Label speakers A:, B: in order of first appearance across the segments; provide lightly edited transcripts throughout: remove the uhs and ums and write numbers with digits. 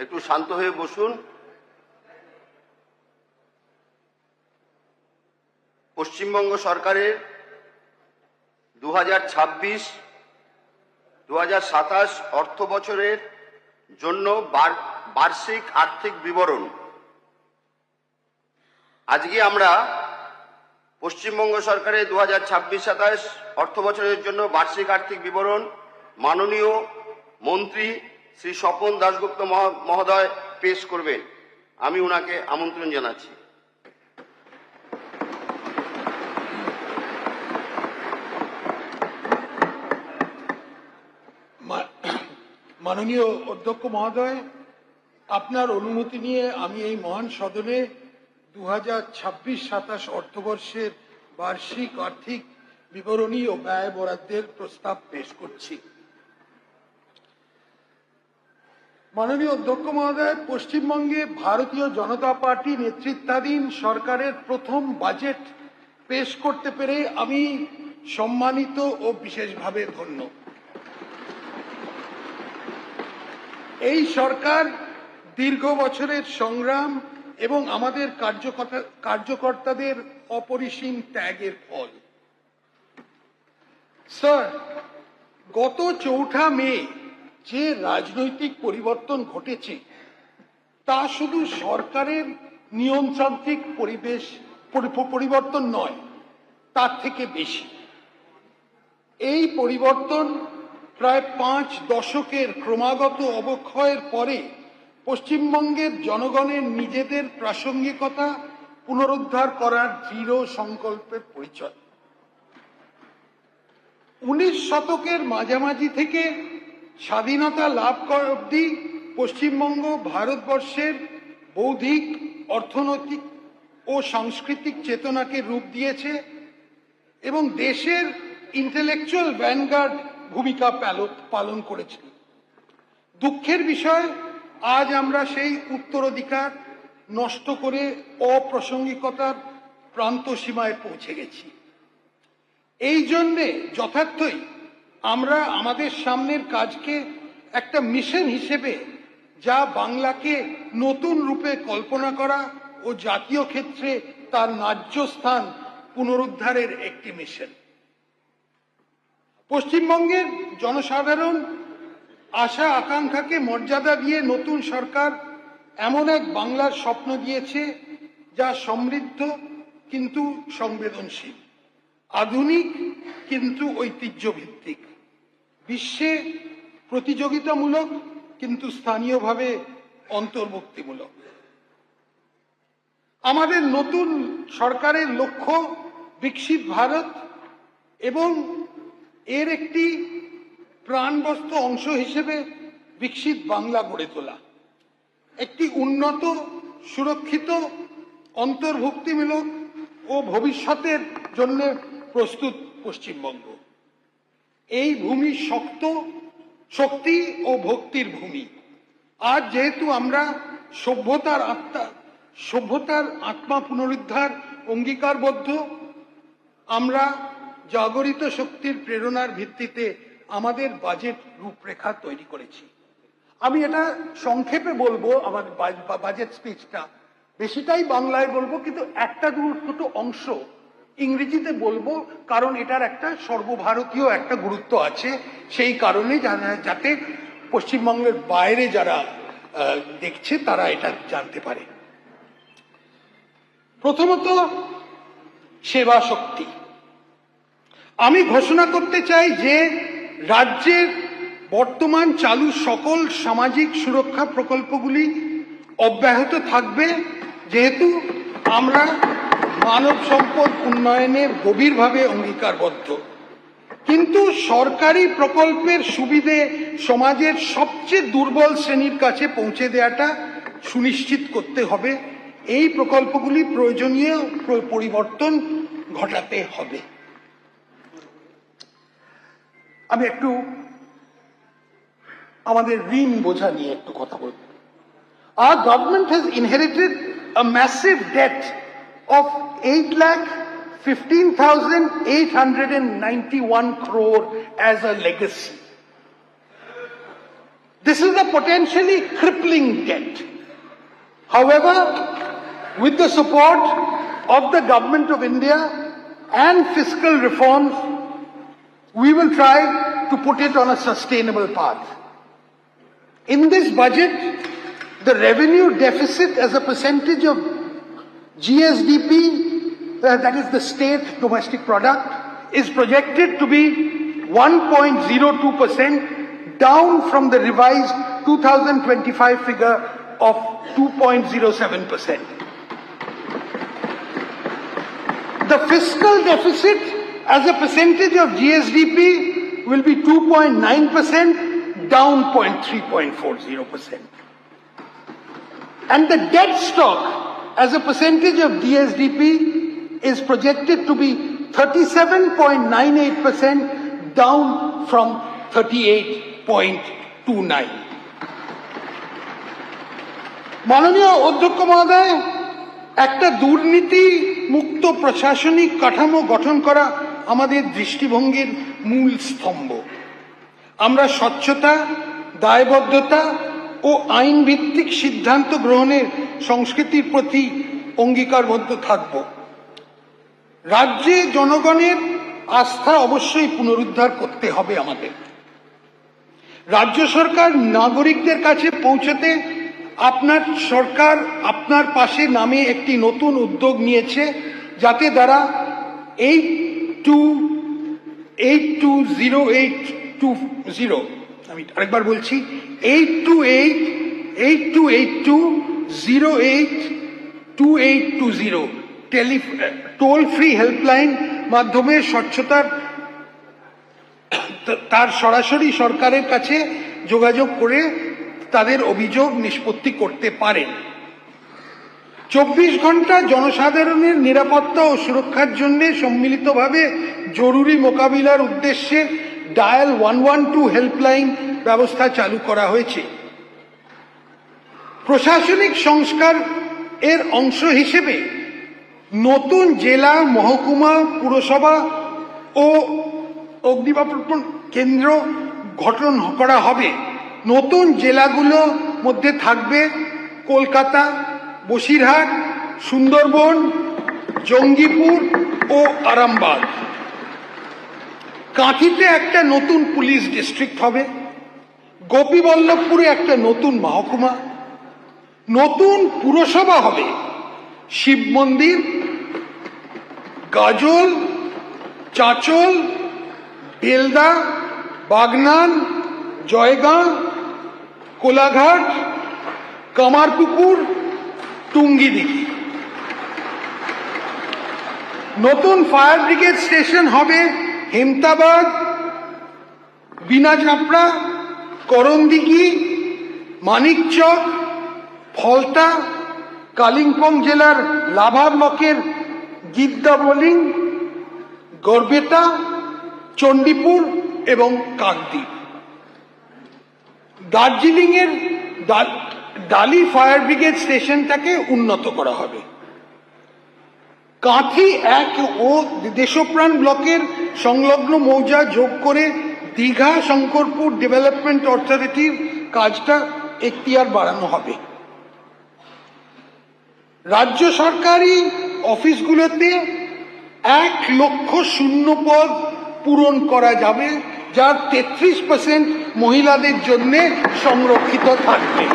A: একটু শান্ত হয়ে বসুন। পশ্চিমবঙ্গ সরকারের 2026-2027 অর্থ বছরের জন্য বার্ষিক আর্থিক বিবরণ। আজকে আমরা পশ্চিমবঙ্গ সরকারের 2026-27 অর্থ বছরের জন্য বার্ষিক আর্থিক বিবরণ মাননীয় মন্ত্রী শ্রী স্বপন দাশগুপ্ত মহোদয় পেশ করবেন। আমি ওনাকে আমন্ত্রণ জানাচ্ছি।
B: মাননীয় অধ্যক্ষ মহোদয়, আপনার অনুমতি নিয়ে আমি এই মহান সদনে 2026-27 অর্থবর্ষের বার্ষিক আর্থিক বিবরণী ও ব্যয় বরাদ্দের প্রস্তাব পেশ করছি। মাননীয় অধ্যক্ষ মহোদয়, পশ্চিমবঙ্গে ভারতীয় জনতা পার্টি নেতৃত্বাধীন সরকারের প্রথম বাজেট পেশ করতে পেরে আমি সম্মানিত ও বিশেষভাবে ধন্য। এই সরকার দীর্ঘ বছরের সংগ্রাম এবং আমাদের কার্যকর্তাদের অপরিসীম ত্যাগের ফল। স্যার, গত 4 মে যে রাজনৈতিক পরিবর্তন ঘটেছে তা শুধু সরকারের নিয়মতান্ত্রিক পরিবর্তন নয়, তার থেকে বেশি। এই পরিবর্তন প্রায় 5 দশকের ক্রমাগত অবক্ষয়ের পরে পশ্চিমবঙ্গের জনগণের নিজেদের প্রাসঙ্গিকতা পুনরুদ্ধার করার দৃঢ় সংকল্পের পরিচয়। 19 শতকের মাঝামাঝি থেকে স্বাধীনতা লাভ করা অবধি পশ্চিমবঙ্গ ভারতবর্ষের বৌদ্ধিক, অর্থনৈতিক ও সাংস্কৃতিক চেতনাকে রূপ দিয়েছে এবং দেশের ইন্টেলেকচুয়াল ভ্যানগার্ড ভূমিকা পালন করেছে। দুঃখের বিষয়, আজ আমরা সেই উত্তরাধিকার নষ্ট করে অপ্রাসঙ্গিকতার প্রান্ত সীমায় পৌঁছে গেছি। এই জন্যে যথার্থই আমরা আমাদের সামনের কাজকে একটা মিশন হিসেবে, যা বাংলাকে নতুন রূপে কল্পনা করা ও জাতীয় ক্ষেত্রে তার ন্যায্য স্থান পুনরুদ্ধারের একটি মিশন। পশ্চিমবঙ্গের জনসাধারণ আশা আকাঙ্ক্ষাকে মর্যাদা দিয়ে নতুন সরকার এমন এক বাংলার স্বপ্ন দিয়েছে যা সমৃদ্ধ কিন্তু সংবেদনশীল, আধুনিক কিন্তু ঐতিহ্যভিত্তিক, বিশ্বে প্রতিযোগিতামূলক কিন্তু স্থানীয়ভাবে অন্তর্ভুক্তিমূলক। আমাদের নতুন সরকারের লক্ষ্য বিকশিত ভারত এবং এর একটি প্রাণবন্ত অংশ হিসেবে বিকশিত বাংলা গড়ে তোলা, একটি উন্নত, সুরক্ষিত, অন্তর্ভুক্তিমূলক ও ভবিষ্যতের জন্য প্রস্তুত পশ্চিমবঙ্গ। এই ভূমি শক্তি ও ভক্তির ভূমি। আজ যেহেতু আমরা সভ্যতার আত্মা পুনরুদ্ধার অঙ্গীকারবদ্ধ, আমরা জাগরিত শক্তির প্রেরণার ভিত্তিতে আমাদের বাজেট রূপরেখা তৈরি করেছি। আমি এটা সংক্ষেপে বলবো, আমার বাজেট স্পিচটা বেশিটাই বাংলায় বলবো, কিন্তু একটা দুটো অংশ ইংরেজিতে বলবো, কারণ এটার একটা সর্বভারতীয় একটা গুরুত্ব আছে। সেই কারণে যাতে পশ্চিমবঙ্গের বাইরে যারা দেখছে তারা এটা জানতে পারে। প্রথমত, সেবা শক্তি। আমি ঘোষণা করতে চাই যে রাজ্যের বর্তমান চালু সকল সামাজিক সুরক্ষা প্রকল্পগুলি অব্যাহত থাকবে, যেহেতু আমরা মানব সম্পদ উন্নয়নে গভীরভাবে অঙ্গীকারবদ্ধ। কিন্তু সরকারি প্রকল্পের সুবিধে সমাজের সবচেয়ে দুর্বল শ্রেণীর কাছে পৌঁছে দেওয়াটা সুনিশ্চিত করতে হবে। এই প্রকল্পগুলি প্রয়োজনীয় পরিবর্তন ঘটাতে হবে। আমি একটু আমাদের ঋণ বোঝা নিয়ে একটু কথা বলব। Our government has inherited a massive debt of 8,15,891 crore as a legacy. This is a potentially crippling debt. However, with the support of the Government of India and fiscal reforms, we will try to put it on a sustainable path. In this budget, the revenue deficit as a percentage of GSDP, that is the state domestic product, is projected to be 1.02%, down from the revised 2025 figure of 2.07%. The fiscal deficit as a percentage of GSDP will be 2.9%, down 3.40%. And the debt stock as a percentage of GSDP is projected to be 37.98%, down from 38.29. মাননীয় অধ্যক্ষ মহোদয়, একটা দুর্নীতি মুক্ত প্রশাসনিক কাঠামো গঠন করা আমাদের দৃষ্টিভঙ্গির মূল স্তম্ভ। আমরা স্বচ্ছতা, দায়বদ্ধতা ও আইন ভিত্তিক সিদ্ধান্ত গ্রহণের সংস্কৃতির প্রতি অঙ্গীকারবদ্ধ থাকব। রাজ্যে জনগণের আস্থা অবশ্যই পুনরুদ্ধার করতে হবে আমাদের। রাজ্য সরকার নাগরিকদের কাছে পৌঁছতে আপনার সরকার আপনার পাশে নামে একটি নতুন উদ্যোগ নিয়েছে, যাতে দ্বারা 820820, আমি আরেকবার বলছি, 822820 টোল ফ্রি হেল্পলাইন মাধ্যমে স্বচ্ছতার তার সরাসরি সরকারের কাছে যোগাযোগ করে তাদের অভিযোগ নিষ্পত্তি করতে পারেন। 24 ঘন্টা জনসাধারণের নিরাপত্তা ও সুরক্ষার জন্য সম্মিলিতভাবে জরুরি মোকাবিলার উদ্দেশ্যে ডায়াল 112 হেল্পলাইন ব্যবস্থা চালু করা হয়েছে। প্রশাসনিক সংস্কার এর অংশ হিসেবে নতুন জেলা, মহকুমা, পুরসভা ও অগ্নিনির্বাপন কেন্দ্র গঠন করা হবে। নতুন জেলাগুলোর মধ্যে থাকবে কলকাতা, বসিরহাট, সুন্দরবন, জঙ্গিপুর ও আরামবাগ। কাঁথিতে একটা নতুন পুলিশ ডিস্ট্রিক্ট হবে। গোপীবল্লভপুরে একটা নতুন মহকুমা, নতুন পুরসভা হবে। শিব মন্দির, গাজল, চাঁচল, বেলদা, বাগনান, জয়গাঁ, কোলাঘাট, কামারপুকুর, টুঙ্গিদিঘি। নতুন ফায়ার ব্রিগেড স্টেশন হবে হেমতাবাদ, বিনাচাপড়া, করণদিঘি, মানিকচক, ফলতা, কালিম্পং জেলার লাভা ব্লকের গিদ্দাবলিং, গড়বেতা, চণ্ডীপুর এবং কাকদ্বীপ। দার্জিলিংয়ের ডালি ফায়ার ব্রিগেড স্টেশনটাকে উন্নত করা হবে। কাঁথি 1 ও দেশপ্রাণ ব্লকের সংলগ্ন মৌজা যোগ করে দীঘা শঙ্করপুর ডেভেলপমেন্ট অথরিটির কাজটা এখতিয়ার বাড়ানো হবে। রাজ্য সরকারি অফিসগুলোতে 1 লক্ষ শূন্য পদ পূরণ করা যাবে, যার 33% মহিলাদের জন্য সংরক্ষিত থাকবে।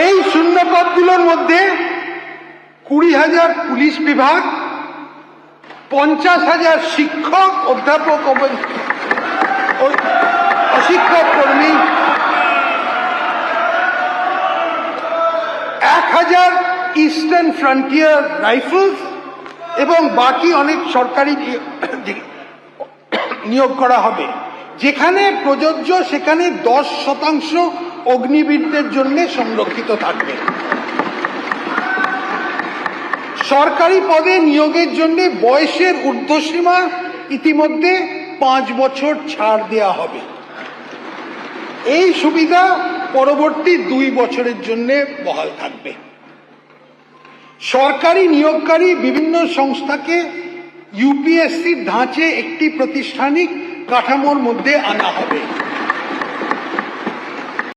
B: এই শূন্যপদগুলোর মধ্যে 20,000 পুলিশ বিভাগ, 50,000 শিক্ষক, অধ্যাপক অশিক্ষক কর্মী, 1,000 ইস্টার্ন ফ্রন্টিয়ার রাইফেলস এবং বাকি অনেক সরকারি নিয়োগ করা হবে। যেখানে প্রযোজ্য সেখানে 10% অগ্নিবীরদের জন্য সংরক্ষিত থাকবে। সরকারি পদে নিয়োগের জন্য বয়সের ঊর্ধ্বসীমা ইতিমধ্যে 5 বছর ছাড় দেওয়া হবে। এই সুবিধা পরবর্তী 2 বছরের জন্য বহাল থাকবে। সরকারি নিয়োগকারী বিভিন্ন সংস্থাকে ইউপিএসসির ধাঁচে একটি প্রাতিষ্ঠানিক কাঠামোর মধ্যে আনা হবে।